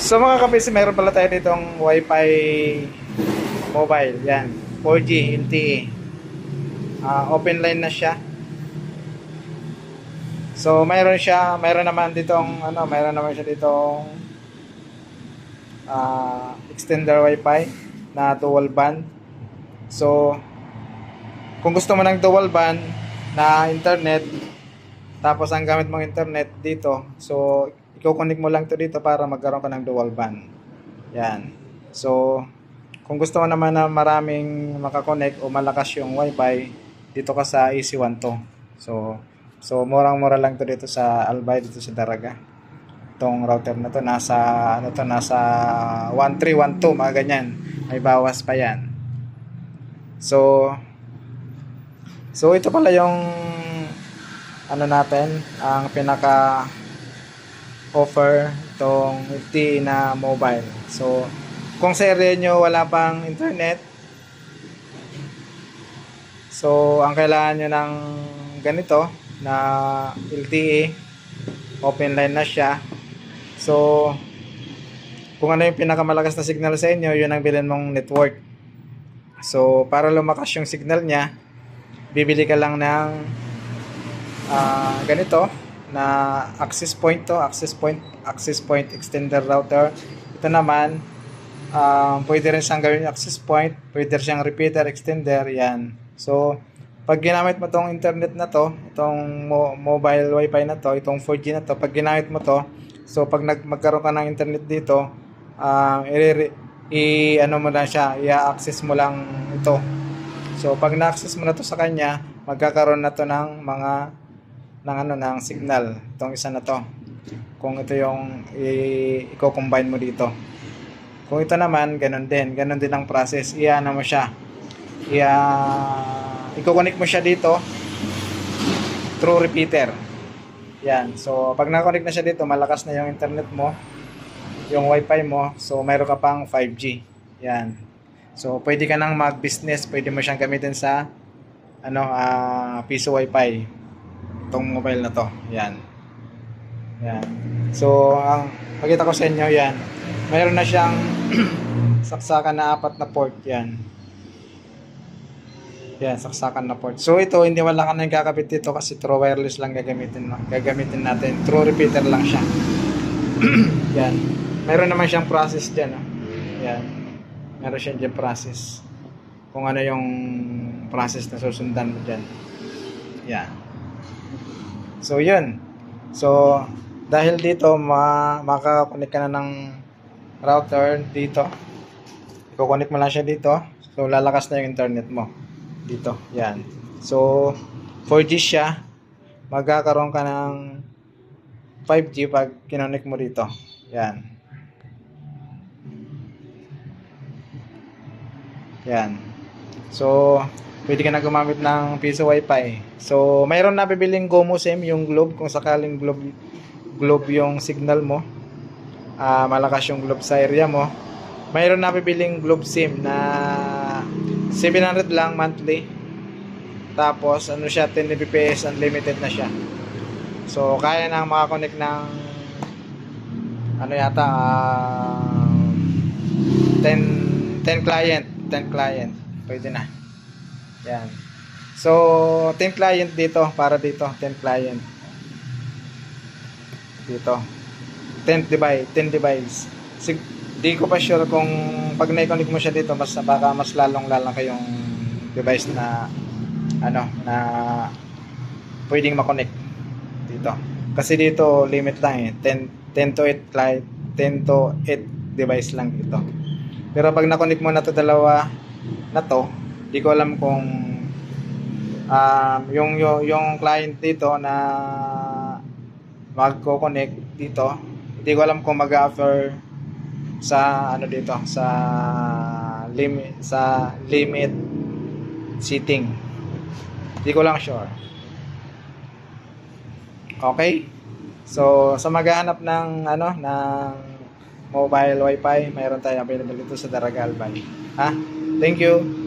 So mga kapis, meron pala tayo ditong Wi-Fi mobile. Yan, 4G LTE. Open line na siya. So mayroon naman ditong mayroon naman siya ditong extender Wi-Fi na dual band. So kung gusto mo ng dual band na internet, tapos ang gamit mong internet dito, so i-connect mo lang to dito para magkaroon ka ng dual band. Yan. So kung gusto mo naman na maraming makakonect o malakas yung Wi-Fi, dito ka sa EC1 to. So murang-mura lang to dito sa Albay, dito sa Daraga. Itong router na to nasa nasa 1312, mga ganyan. May bawas pa yan. So ito pala yung natin, ang pinaka offer itong LTE na mobile. So kung sa area nyo wala pang internet, so ang kailangan nyo ng ganito na LTE, open line na siya. So kung ano yung pinakamalakas na signal sa inyo, yun ang bilhin mong network. So para lumakas yung signal nya, bibili ka lang ng ganito na access point extender router. Ito naman, pwede rin siyang gawin access point, pwede siyang repeater extender. Yan. So pag ginamit mo tong internet na to, itong mobile wifi na to, itong 4G na to, pag ginamit mo to, so pag magkaroon ka ng internet dito, mo na siya, i-access mo lang ito. So pag na-access mo na to sa kanya, magkakaroon na to ng ng signal, itong isa na to. Kung ito yung i-combine mo dito. Kung ito naman, ganun din ang process. Mo siya. I-connect mo siya dito through repeater. Yan. So pag na-connect na siya dito, malakas na yung internet mo, yung wifi mo. So mayroon ka pang 5G. Yan. So pwede ka nang mag-business, pwede mo siyang gamitin sa piso wifi. Itong mobile na to. Yan. Yan. So ang pakita ko sa inyo, yan. Mayroon na siyang saksakan na 4 na port. Yan. Yan, saksakan na port. So ito, hindi wala ka nang kakabit dito kasi true wireless lang gagamitin natin. True repeater lang siya. Yan. Meron naman siyang process dyan. Yan. Meron siyang dyan process. Kung ano yung process na susundan mo dyan. Yan. So yun. So dahil dito makakonek ka na ng router dito. I-connect mo lang siya dito. So lalakas na yung internet mo dito. Yan. So 4G siya. Magkakaroon ka ng 5G pag kinonek mo dito. Yan. Yan. So pwede ka na gumamit ng piso wifi. So mayroon na bibiling Gomo SIM, yung Globe, kung sakaling Globe yung signal mo. Malakas yung Globe sa area mo. Mayroon na bibiling Globe SIM na 700 lang monthly. Tapos siya, 10 Mbps unlimited na siya. So kaya nang makakonect ng 10 client. Pwede na. Yan. So 10 client dito, para dito 10 client. Dito 10 device. Di ko pa sure kung pag na-connect mo siya dito, baka mas lalong kayong device na na pwedeng ma-connect dito. Kasi dito limit lang 10 to 8 client, 10 to 8 device lang dito. Pero pag na-connect mo na to dalawa na to, di ko alam kung yung client dito na magko-connect dito, hindi ko alam kung mag-offer sa dito sa limit setting. Hindi ko lang sure. Okay? So sa maghahanap ng mobile wifi, mayroon tayong available dito sa Daraga Albay. Thank you.